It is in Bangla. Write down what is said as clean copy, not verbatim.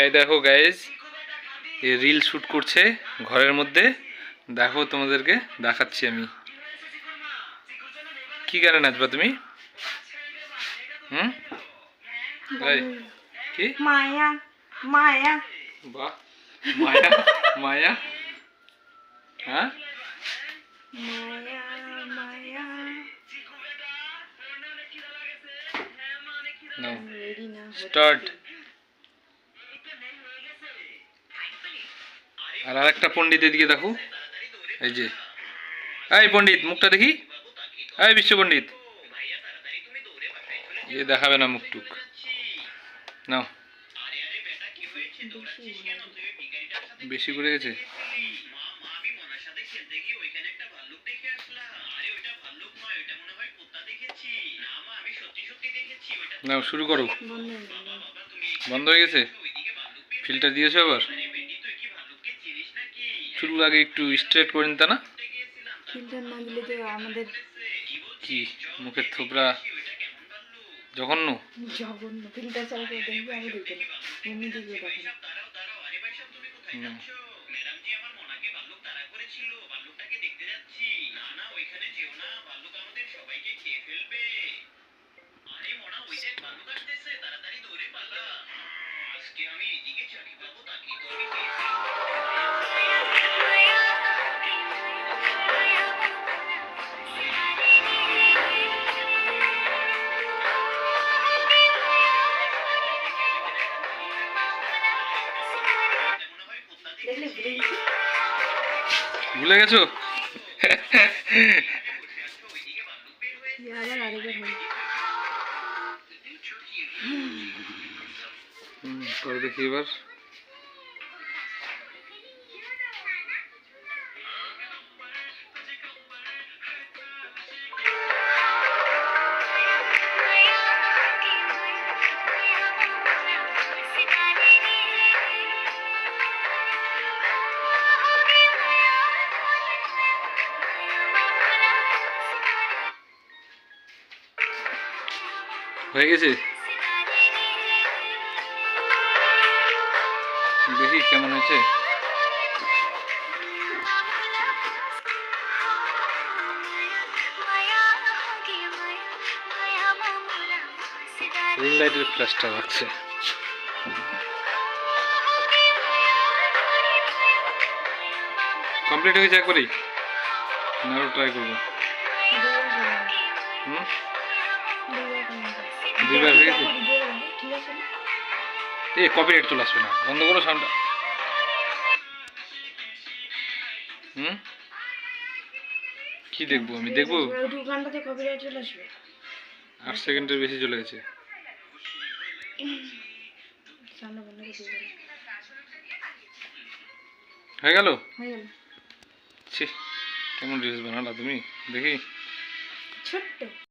এই দেখো গাইস, এই রিল শুট করছে ঘরের মধ্যে। দেখো তোমাদেরকে দেখাচ্ছি আমি। কি গানে নাচবা তুমি? কি মায়া মায়া? বাহ, মায়া মায়া। হ্যাঁ, মায়া মায়া। স্টার্ট। আর আরেকটা পণ্ডিত এদিকে দেখো, এই যে। এই পণ্ডিত, মুখটা দেখি। এই বিশ্ব পণ্ডিত, এ দেখাবে না মুখ টুক। নাও, বেশি করে গেছে। নাও, শুরু করো। বন্ধ হয়ে গেছে? ফিল্টার দিয়েছো আবার? চুল আগে একটু স্ট্রেট করে নিতে না? ফিল্টার না দিলে তো আমাদের কি মুখের থোবরা জঘন্য। জঘন্য। ফিল্টার ছাড়া কেউ দেখবে? আমি দেখবো না, এমনি দেখবে। দেখেন ভুলে গেছো? পরে দেখি এবার। হয়ে গেছে? দেখি কেমন হয়েছে। রিং লাইটের ফ্ল্যাশটা লাগছে। কমপ্লিট হয়েছে একবারই? না আরো ট্রাই করবো? দুইবার হয়ে গেছে? এ কপিরাইট চলে আসবে না, বন্ধ করো সাউন্ডটা। কি দেখবো আমি? দেখবো 8 সেকেন্ডের বেশি চলে গেছে। হয়ে গেল? ছি, কেমন রিলস বানালা তুমি, দেখি। ছোট্ট